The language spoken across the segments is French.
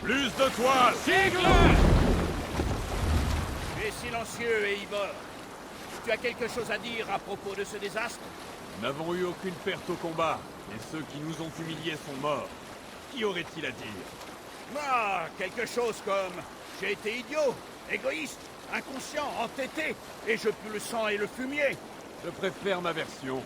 Plus de toile! Sigle! Tu es silencieux, Eivor. Tu as quelque chose à dire à propos de ce désastre? Nous n'avons eu aucune perte au combat, et ceux qui nous ont humiliés sont morts. Qu'y aurait-il à dire? Ah, quelque chose comme... J'ai été idiot, égoïste, inconscient, entêté, et je pue le sang et le fumier. Je préfère ma version.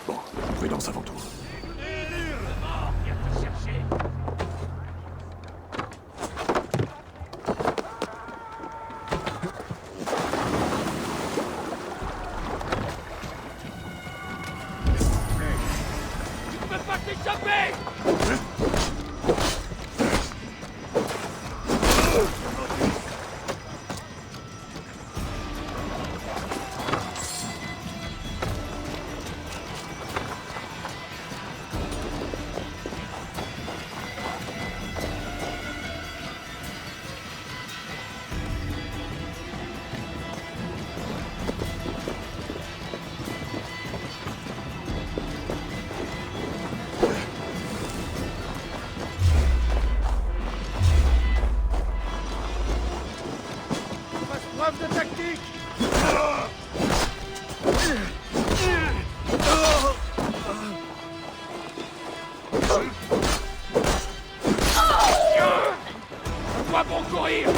Bon, prudence avant tout. Viens te chercher. Tu ne peux pas t'échapper! Preuve de tactique! À quoi bon courir?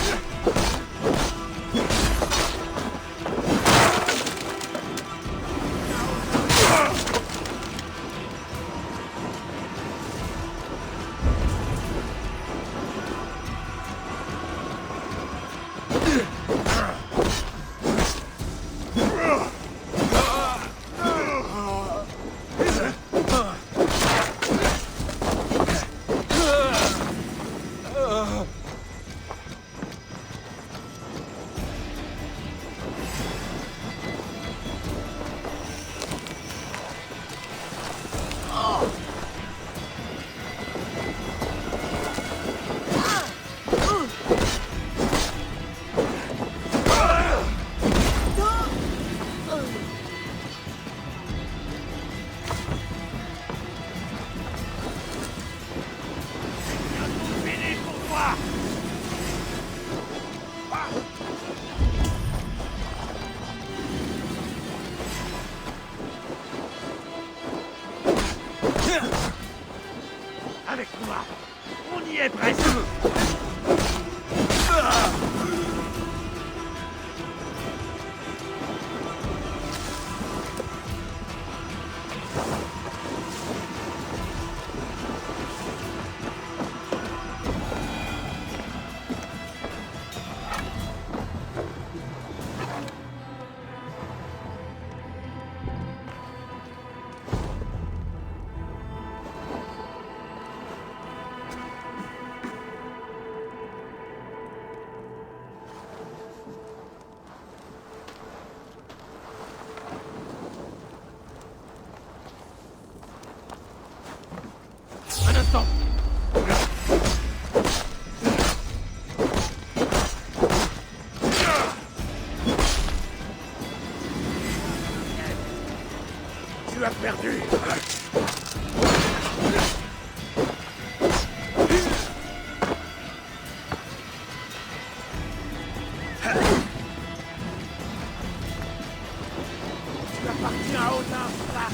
Avec moi, on y est presque. Un instant. Tu as perdu. Tu appartiens à Odin, Slash.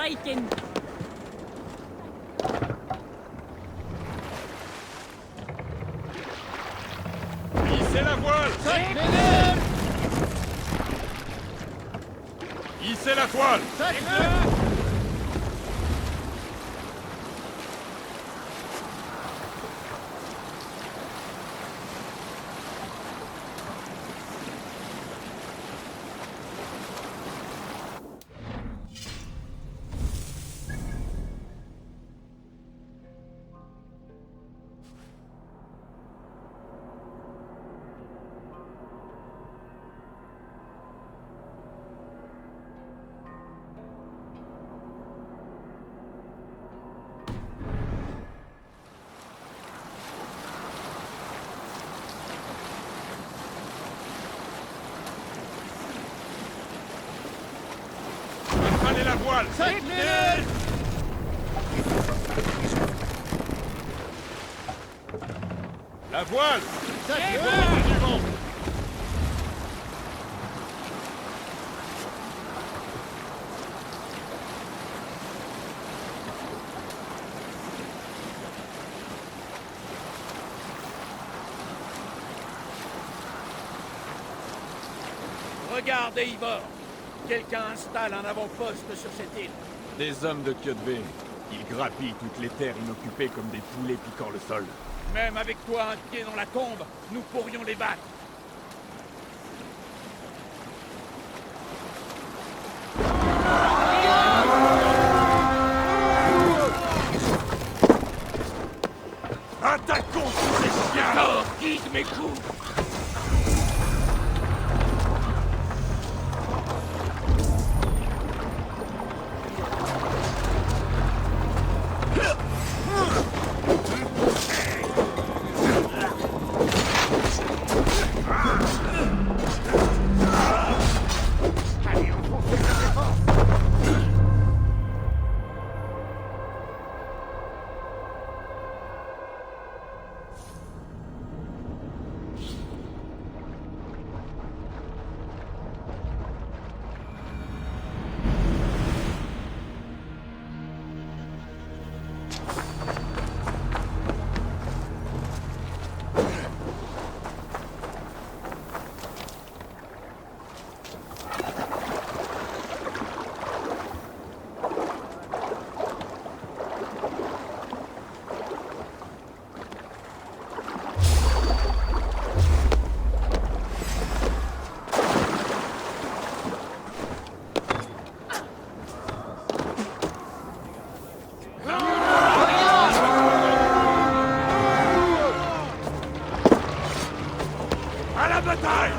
Reichen. Hissez la voile! Hissez la toile! Allez la voile! La voile! Du vent. Regardez, Ivor. Quelqu'un installe un avant-poste sur cette île. Des hommes de Kjötve. Ils grappillent toutes les terres inoccupées comme des poulets piquant le sol. Même avec toi un pied dans la tombe, nous pourrions les battre. Attaquons tous ces chiens! Alors, guide mes coups. À la bataille!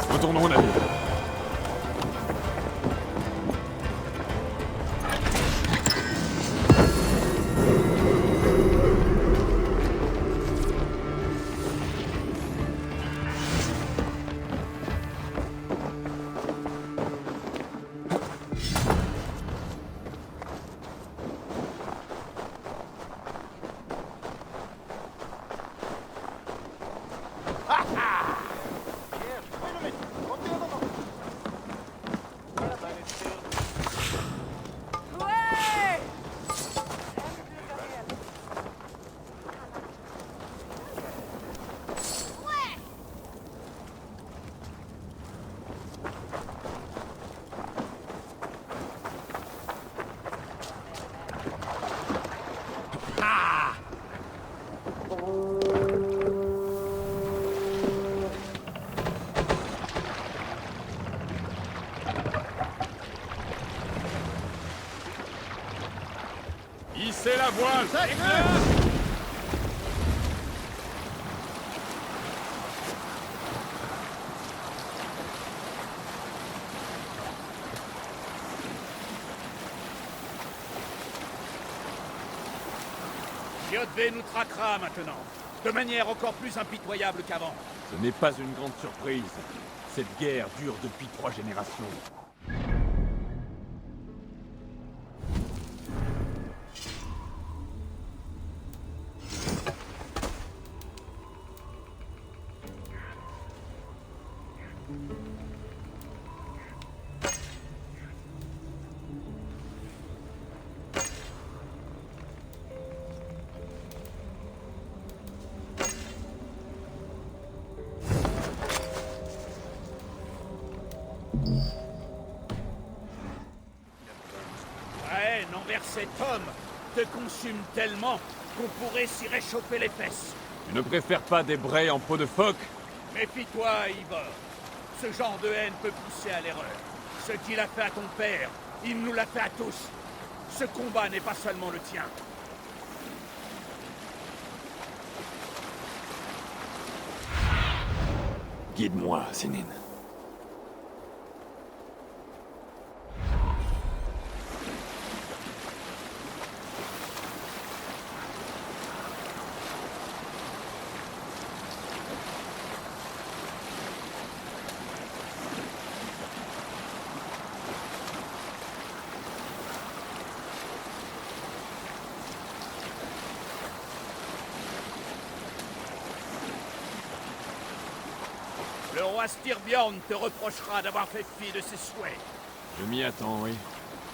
Retournons au navire. voile! Kyoto nous traquera maintenant, de manière encore plus impitoyable qu'avant. Ce n'est pas une grande surprise. Cette guerre dure depuis 3 générations. La haine envers cet homme te consume tellement qu'on pourrait s'y réchauffer les fesses. Tu ne préfères pas des brais en peau de phoque? Méfie-toi, Ivor. Ce genre de haine peut pousser à l'erreur. Ce qu'il a fait à ton père, il nous l'a fait à tous. Ce combat n'est pas seulement le tien. Guide-moi, Sénine. Le roi Styrbjorn te reprochera d'avoir fait fi de ses souhaits. Je m'y attends, oui.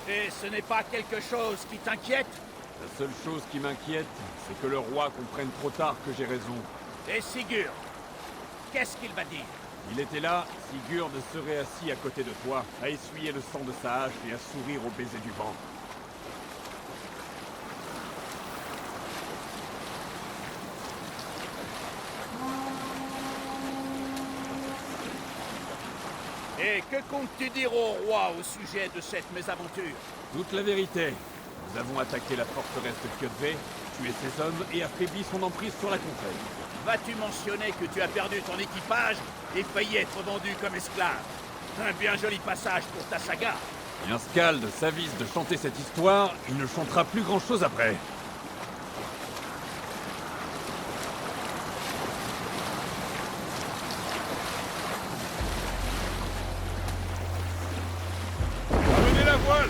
Et ce n'est pas quelque chose qui t'inquiète? La seule chose qui m'inquiète, c'est que le roi comprenne trop tard que j'ai raison. Et Sigurd, qu'est-ce qu'il va dire? Il était là, Sigurd serait assis à côté de toi, à essuyer le sang de sa hache et à sourire au baiser du vent. Et que comptes-tu dire au roi au sujet de cette mésaventure? Toute la vérité. Nous avons attaqué la forteresse de Kjötve, tué ses hommes et affaibli son emprise sur la contrée. Vas-tu mentionner que tu as perdu ton équipage et failli être vendu comme esclave? Un bien joli passage pour ta saga. Et un Skald s'avise de chanter cette histoire, il ne chantera plus grand-chose après. Prenez la voile!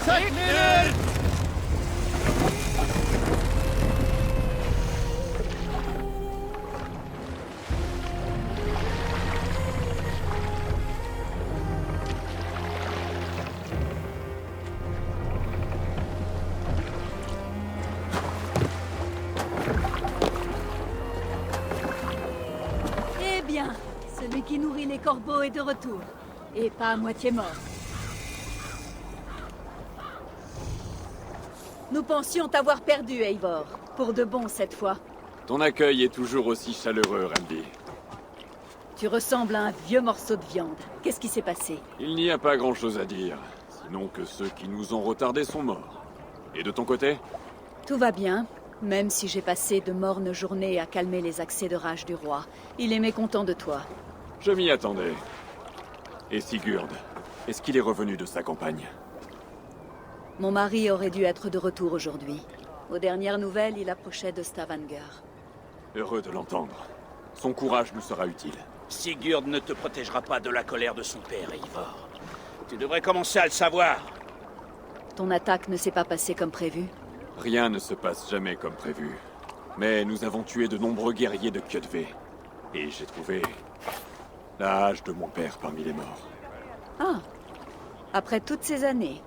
Eh bien, celui qui nourrit les corbeaux est de retour. Et pas à moitié mort. Nous pensions t'avoir perdu, Eivor. Pour de bon cette fois. Ton accueil est toujours aussi chaleureux, Randy. Tu ressembles à un vieux morceau de viande. Qu'est-ce qui s'est passé? Il n'y a pas grand-chose à dire, sinon que ceux qui nous ont retardés sont morts. Et de ton côté? Tout va bien, même si j'ai passé de mornes journées à calmer les accès de rage du roi. Il est mécontent de toi. Je m'y attendais. Et Sigurd, est-ce qu'il est revenu de sa campagne? Mon mari aurait dû être de retour aujourd'hui. Aux dernières nouvelles, il approchait de Stavanger. Heureux de l'entendre. Son courage nous sera utile. Sigurd ne te protégera pas de la colère de son père, Eivor. Tu devrais commencer à le savoir. Ton attaque ne s'est pas passée comme prévu? Rien ne se passe jamais comme prévu. Mais nous avons tué de nombreux guerriers de Kjötve. Et j'ai trouvé la hache de mon père parmi les morts. Ah. Après toutes ces années.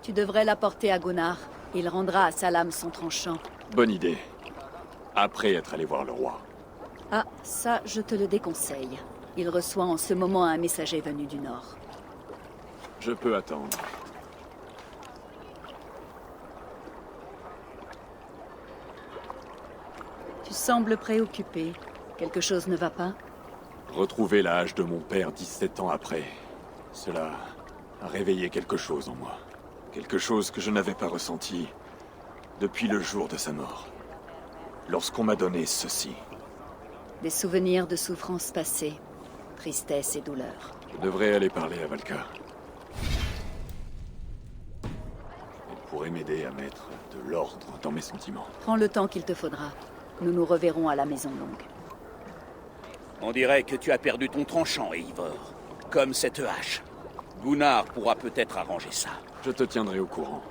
Tu devrais la porter à Gunnar. Il rendra à sa lame son tranchant. Bonne idée. Après être allé voir le roi. Ah, ça, je te le déconseille. Il reçoit en ce moment un messager venu du Nord. Je peux attendre. Tu sembles préoccupé. Quelque chose ne va pas? Retrouver la hache de mon père 17 ans après. Cela a réveillé quelque chose en moi. Quelque chose que je n'avais pas ressenti Depuis le jour de sa mort. Lorsqu'on m'a donné ceci. Des souvenirs de souffrances passées, tristesse et douleur. Je devrais aller parler à Valka. Elle pourrait m'aider à mettre de l'ordre dans mes sentiments. Prends le temps qu'il te faudra. Nous nous reverrons à la Maison Longue. On dirait que tu as perdu ton tranchant, Eivor. Comme cette hache. Gunnar pourra peut-être arranger ça. Je te tiendrai au courant.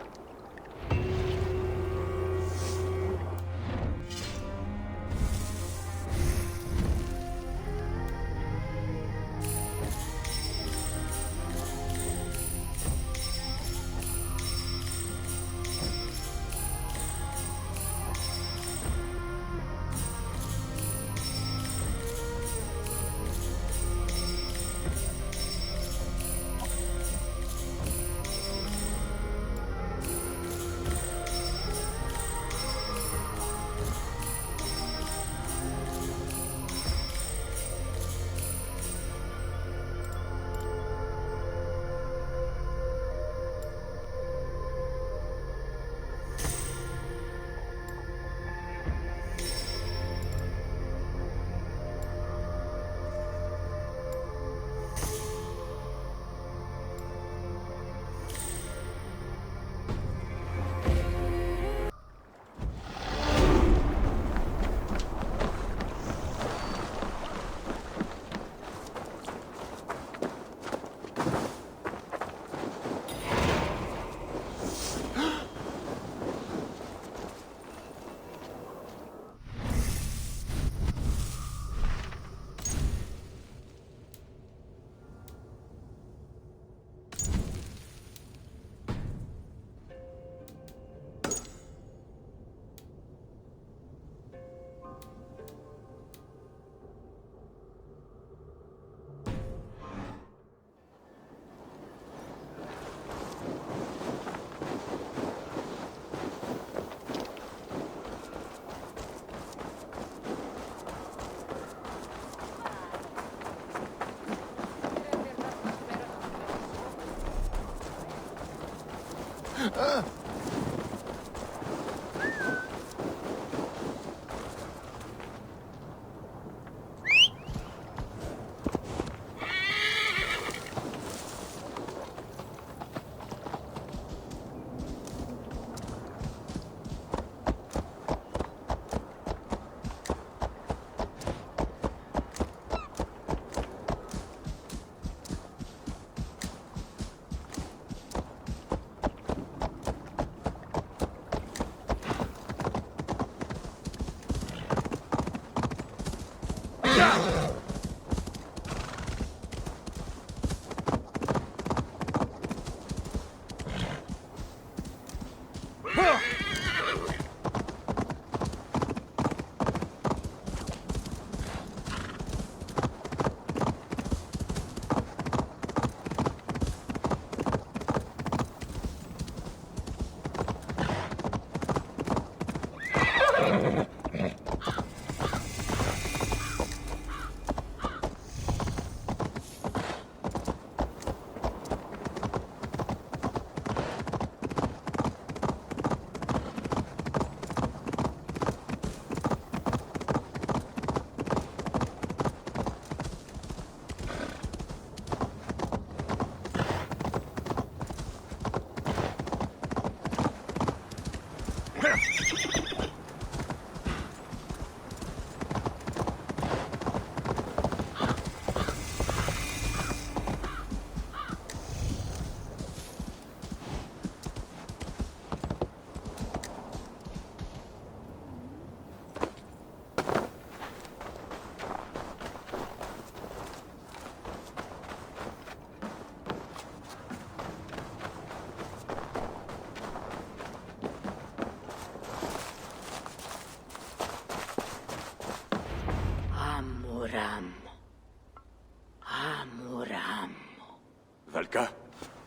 Valka?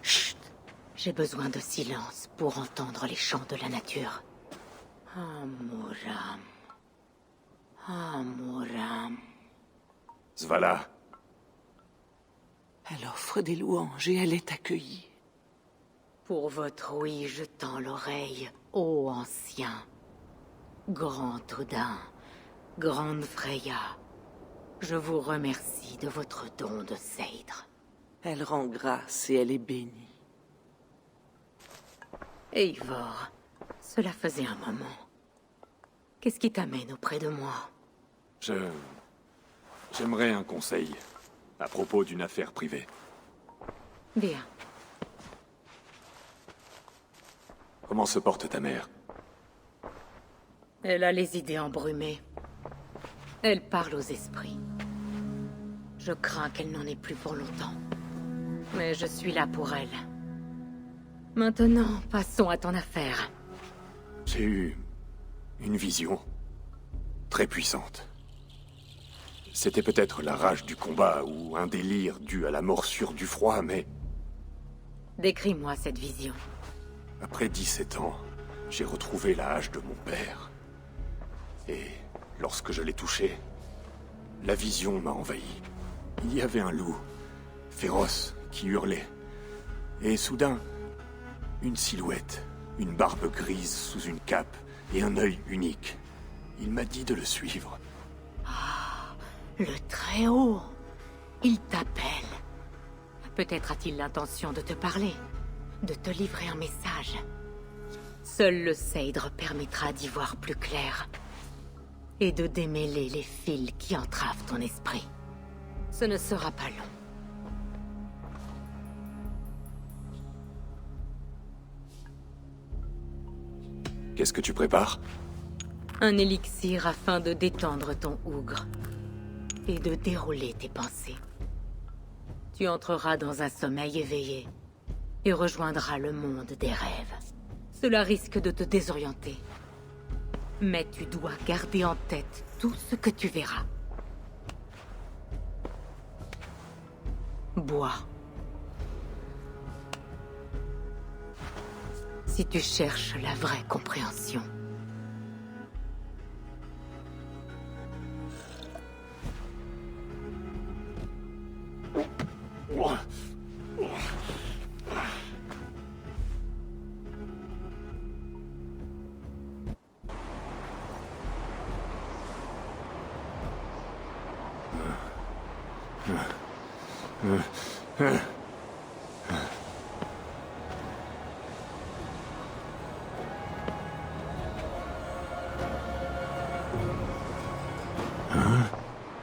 Chut! J'ai besoin de silence pour entendre les chants de la nature. Amuram. Amuram. Svala. Elle offre des louanges et elle est accueillie. Pour votre oui, je tends l'oreille, ô ancien. Grand Odin, grande Freya, je vous remercie de votre don de Seidr. Elle rend grâce et elle est bénie. Eivor, cela faisait un moment. Qu'est-ce qui t'amène auprès de moi? J'aimerais un conseil à propos d'une affaire privée. Bien. Comment se porte ta mère? Elle a les idées embrumées. Elle parle aux esprits. Je crains qu'elle n'en ait plus pour longtemps. Mais je suis là pour elle. Maintenant, passons à ton affaire. J'ai eu une vision très puissante. C'était peut-être la rage du combat ou un délire dû à la morsure du froid, mais Décris-moi cette vision. après 17 ans, j'ai retrouvé la hache de mon père. Et lorsque je l'ai touchée, la vision m'a envahi. Il y avait un loup, féroce, qui hurlait. Et soudain, une silhouette, une barbe grise sous une cape et un œil unique. Il m'a dit de le suivre. Le Très-Haut. Il t'appelle. Peut-être a-t-il l'intention de te parler, de te livrer un message. Seul le Seidr permettra d'y voir plus clair. Et de démêler les fils qui entravent ton esprit. Ce ne sera pas long. Qu'est-ce que tu prépares? Un élixir afin de détendre ton ougre. Et de dérouler tes pensées. Tu entreras dans un sommeil éveillé. Et rejoindras le monde des rêves. Cela risque de te désorienter. Mais tu dois garder en tête tout ce que tu verras. Bois. Si tu cherches la vraie compréhension.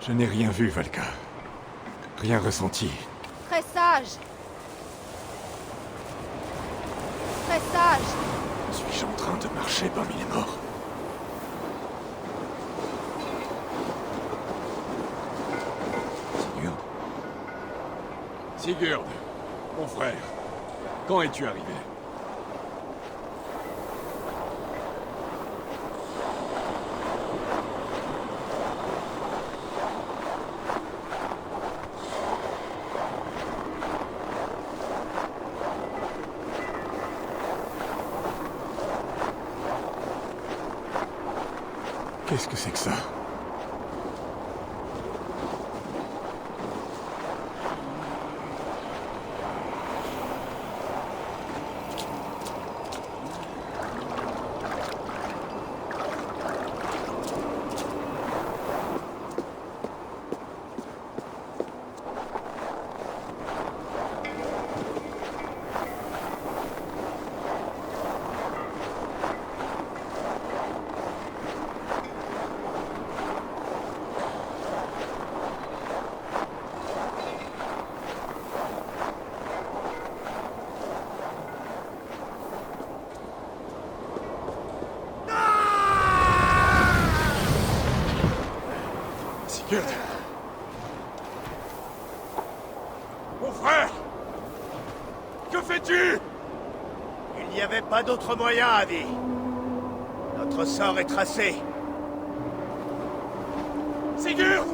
Je n'ai rien vu, Valka. Rien ressenti. Très sage. Très sage. Suis-je en train de marcher parmi les morts? Sigurd? Sigurd, mon frère, quand es-tu arrivé? Qu'est-ce que c'est que ça? Sigurd! Mon frère! Que fais-tu? Il n'y avait pas d'autre moyen, Adi. Notre sort est tracé. Sigurd!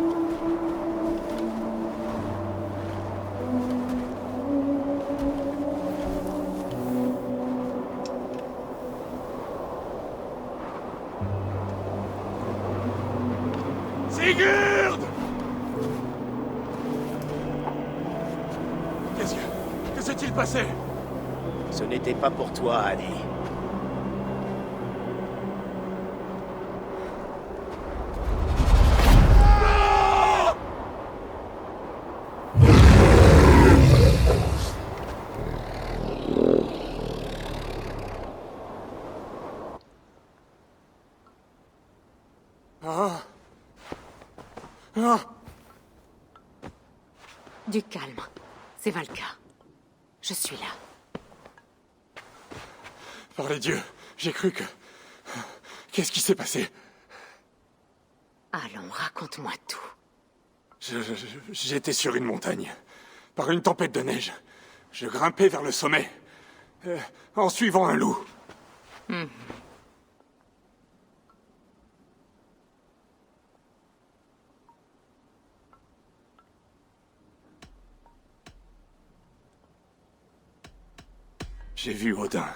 Sigurd! Que s'est-il passé? Ce n'était pas pour toi, Annie. Ah. Ah. Du calme. C'est Valka. Je suis là. Par les dieux, j'ai cru que... Qu'est-ce qui s'est passé? Allons, raconte-moi tout. J'étais sur une montagne. Par une tempête de neige. Je grimpais vers le sommet. En suivant un loup. J'ai vu Odin.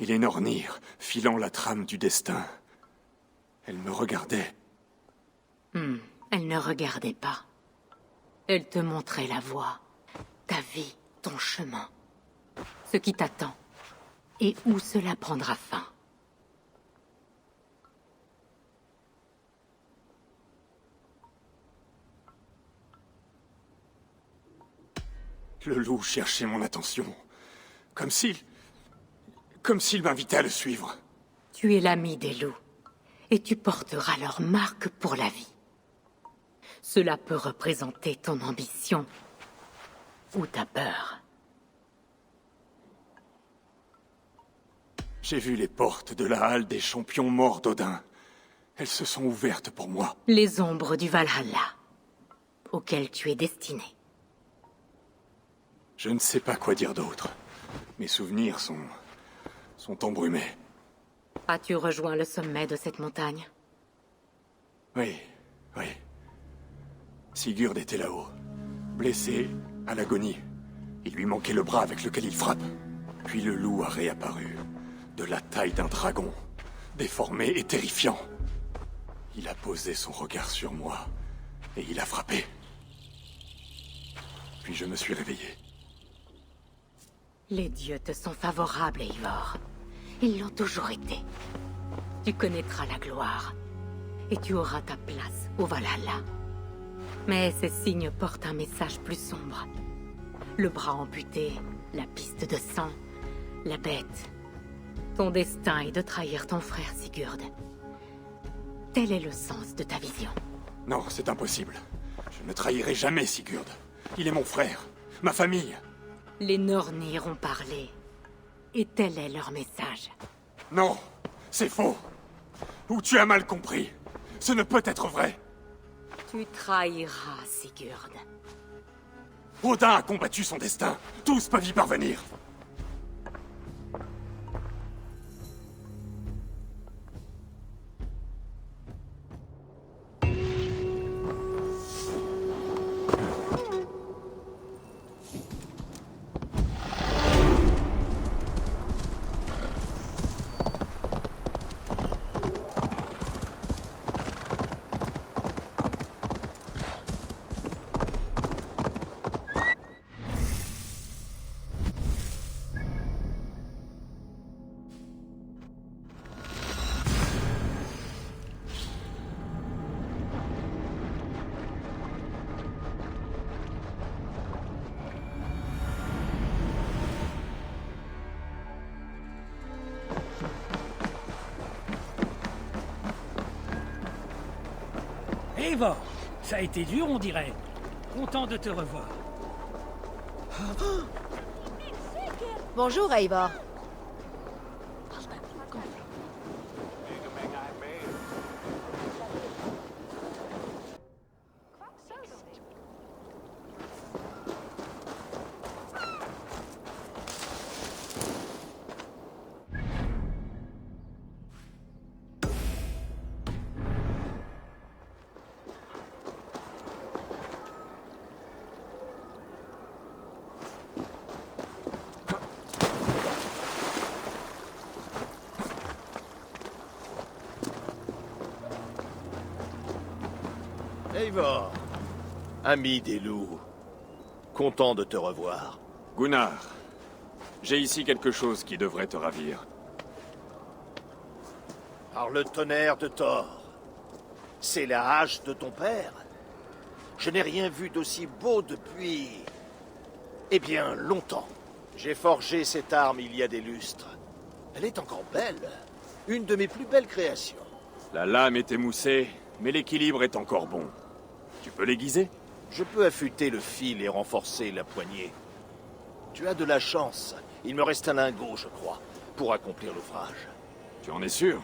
Il est Nornir, filant la trame du destin. Elle me regardait. Elle ne regardait pas. Elle te montrait la voie, ta vie, ton chemin, ce qui t'attend, et où cela prendra fin. Le loup cherchait mon attention. Comme s'il m'invitait à le suivre. Tu es l'ami des loups, et tu porteras leur marque pour la vie. Cela peut représenter ton ambition ou ta peur. J'ai vu les portes de la halle des champions morts d'Odin. Elles se sont ouvertes pour moi. Les ombres du Valhalla, auxquelles tu es destiné. Je ne sais pas quoi dire d'autre. Mes souvenirs sont embrumés. As-tu rejoint le sommet de cette montagne? Oui. Sigurd était là-haut. Blessé, à l'agonie. Il lui manquait le bras avec lequel il frappe. Puis le loup a réapparu. De la taille d'un dragon. Déformé et terrifiant. Il a posé son regard sur moi. Et il a frappé. Puis je me suis réveillé. Les dieux te sont favorables, Eivor. Ils l'ont toujours été. Tu connaîtras la gloire. Et tu auras ta place au Valhalla. Mais ces signes portent un message plus sombre. Le bras amputé, la piste de sang, la bête. Ton destin est de trahir ton frère Sigurd. Tel est le sens de ta vision. Non, c'est impossible. Je ne trahirai jamais Sigurd. Il est mon frère, ma famille. Les Nornir ont parlé. Et tel est leur message. Non, c'est faux. Ou tu as mal compris. Ce ne peut être vrai. Tu trahiras Sigurd. Odin a combattu son destin. Tous peuvent y parvenir. Eivor, ça a été dur, on dirait. Content de te revoir. Bonjour, Eivor. Eivor, ami des loups, content de te revoir. Gunnar, J'ai ici quelque chose qui devrait te ravir. Par le tonnerre de Thor. C'est la hache de ton père? Je n'ai rien vu d'aussi beau depuis... Eh bien, longtemps. J'ai forgé cette arme il y a des lustres. Elle est encore belle. Une de mes plus belles créations. La lame est émoussée, mais l'équilibre est encore bon. Tu peux l'aiguiser? Je peux affûter le fil et renforcer la poignée. Tu as de la chance. Il me reste un lingot, je crois, pour accomplir l'ouvrage. Tu en es sûr?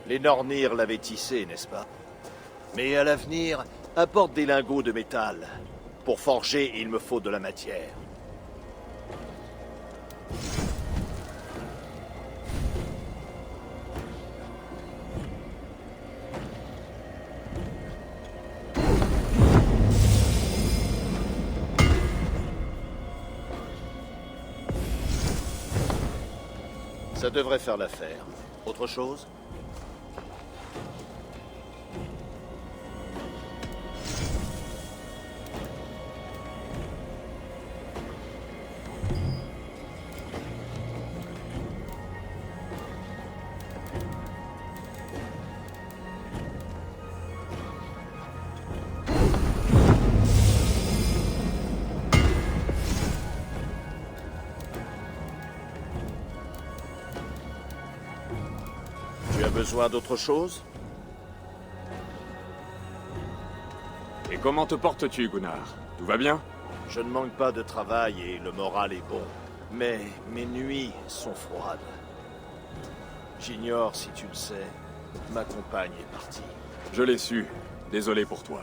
Les Nornir l'avaient tissé, n'est-ce pas? Mais à l'avenir, apporte des lingots de métal. Pour forger, il me faut de la matière. Ça devrait faire l'affaire. Autre chose? Tu as besoin d'autre chose? Et comment te portes-tu, Gunnar? Tout va bien? Je ne manque pas de travail et le moral est bon. Mais mes nuits sont froides. J'ignore si tu le sais, ma compagne est partie. Je l'ai su. Désolé pour toi.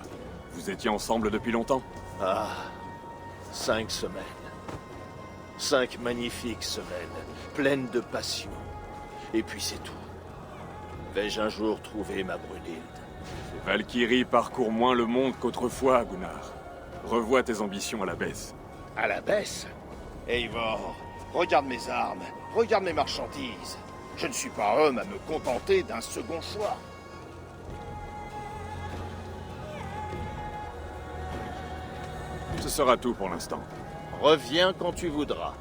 Vous étiez ensemble depuis longtemps? Ah, 5 semaines. 5 magnifiques semaines, pleines de passion. Et puis c'est tout. Vais-je un jour trouver ma Brunhilde? Les Valkyries parcourent moins le monde qu'autrefois, Gunnar. Revois tes ambitions à la baisse. À la baisse? Eivor, regarde mes armes, regarde mes marchandises. Je ne suis pas homme à me contenter d'un second choix. Ce sera tout pour l'instant. Reviens quand tu voudras.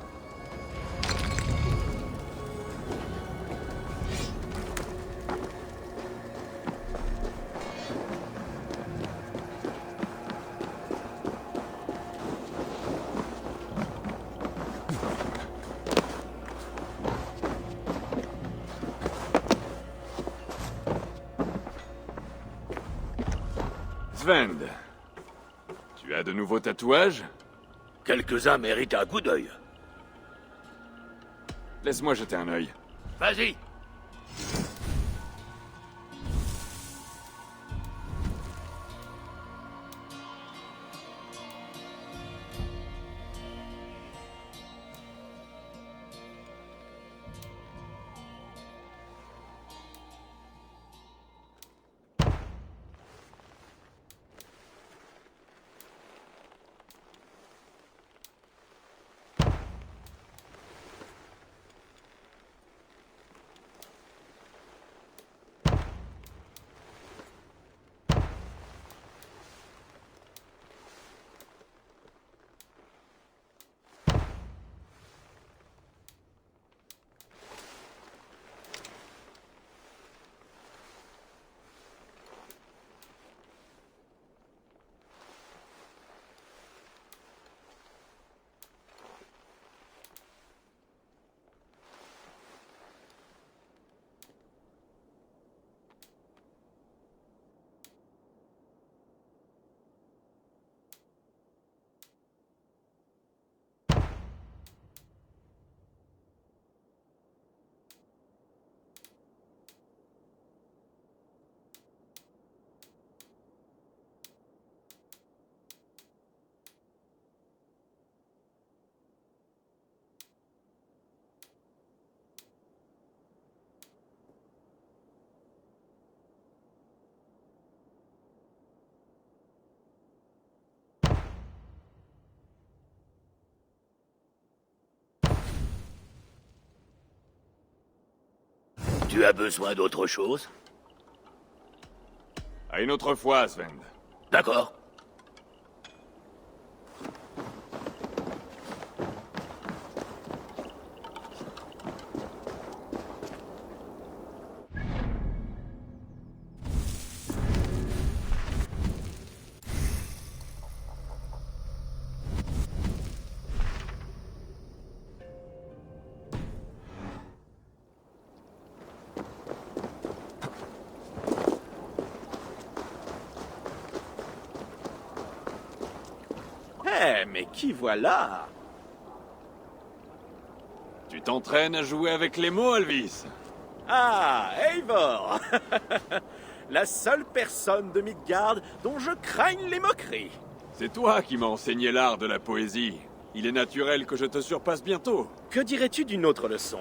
Svend, tu as de nouveaux tatouages? Quelques-uns méritent un coup d'œil. Laisse-moi jeter un œil. Vas-y. Tu as besoin d'autre chose? À une autre fois, Svend. D'accord. Mais qui voilà? Tu t'entraînes à jouer avec les mots, Alvis? Ah, Eivor! La seule personne de Midgard dont je craigne les moqueries. C'est toi qui m'as enseigné l'art de la poésie. Il est naturel que je te surpasse bientôt. Que dirais-tu d'une autre leçon?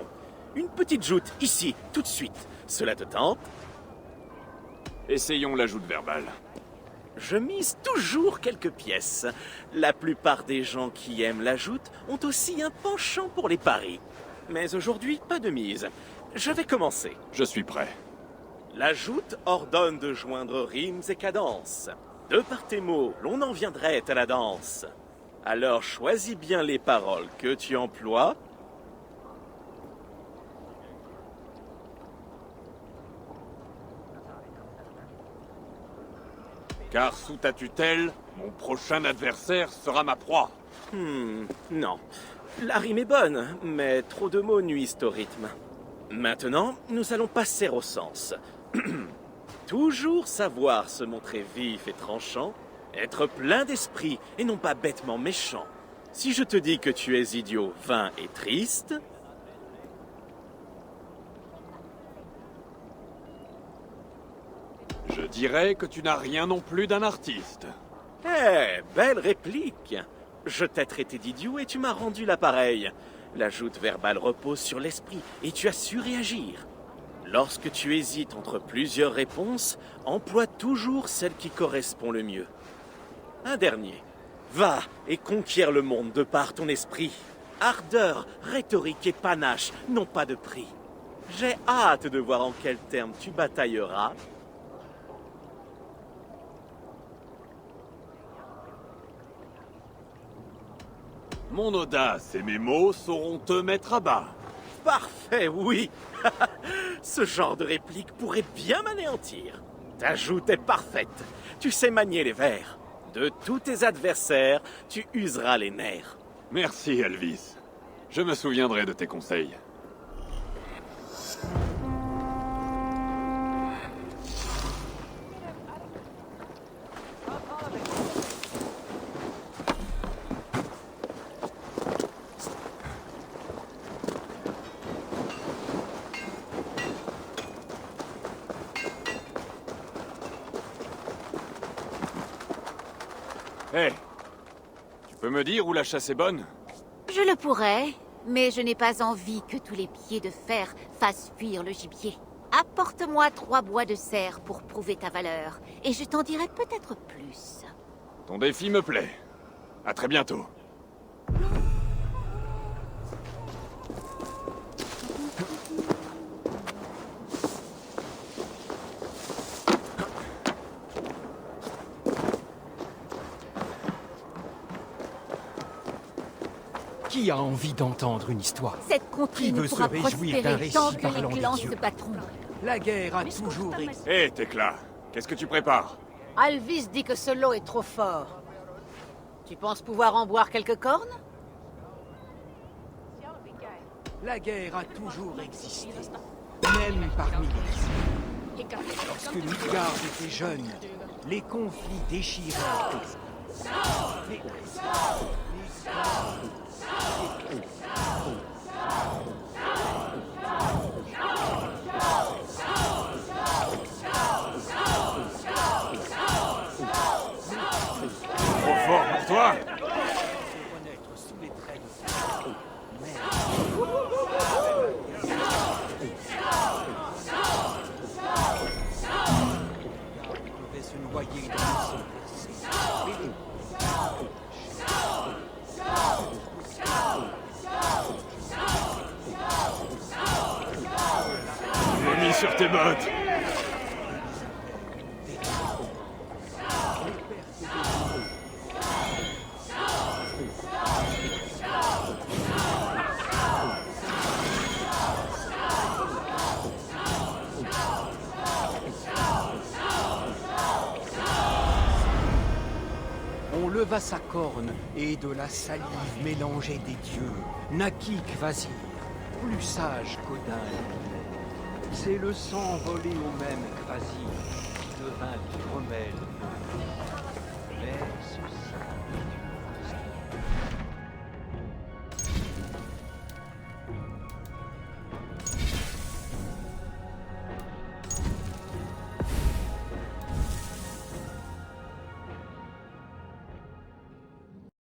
Une petite joute, ici, tout de suite. Cela te tente? Essayons la joute verbale. Je mise toujours quelques pièces. La plupart des gens qui aiment la joute ont aussi un penchant pour les paris. Mais aujourd'hui, pas de mise. Je vais commencer. Je suis prêt. La joute ordonne de joindre rimes et cadences. De par tes mots, l'on en viendrait à la danse. Alors choisis bien les paroles que tu emploies. Car sous ta tutelle, mon prochain adversaire sera ma proie. Non. La rime est bonne, mais trop de mots nuisent au rythme. Maintenant, nous allons passer au sens. Toujours savoir se montrer vif et tranchant, être plein d'esprit et non pas bêtement méchant. Si je te dis que tu es idiot, vain et triste... Je dirais que tu n'as rien non plus d'un artiste. Belle réplique. Je t'ai traité d'idiot et tu m'as rendu l'appareil. La joute verbale repose sur l'esprit et tu as su réagir. Lorsque tu hésites entre plusieurs réponses, emploie toujours celle qui correspond le mieux. Un dernier. Va et conquiert le monde de par ton esprit. Ardeur, rhétorique et panache n'ont pas de prix. J'ai hâte de voir en quels termes tu batailleras. Mon audace et mes mots sauront te mettre à bas. Parfait, oui. Ce genre de réplique pourrait bien m'anéantir. Ta joute est parfaite. Tu sais manier les vers. De tous tes adversaires, tu useras les nerfs. Merci, Alvis. Je me souviendrai de tes conseils. Hé, tu peux me dire où la chasse est bonne? Je le pourrais, mais je n'ai pas envie que tous les pieds de fer fassent fuir le gibier. Apporte-moi 3 bois de cerf pour prouver ta valeur, et je t'en dirai peut-être plus. Ton défi me plaît. À très bientôt. Qui a envie d'entendre une histoire? Cette contrée Qui ne veut pourra se réjouir d'un prospérer récit tant que parlant les des clans dieux? se battront. La guerre a toujours existé. Hé, Tekla, qu'est-ce que tu prépares? Alvis dit que ce lot est trop fort. Tu penses pouvoir en boire quelques cornes? La guerre a toujours existé, même parmi les dieux. Lorsque Midgard était jeune, les conflits déchiraient. Trop fort pour toi? Se noyer dans le sang versé. J'ai mis sur tes bottes. On leva sa corne, et de la salive mélangée des dieux, naquit Kvasir, plus sage qu'Odin. C'est le sang volé au même Kvasir qui devint l'hydromel.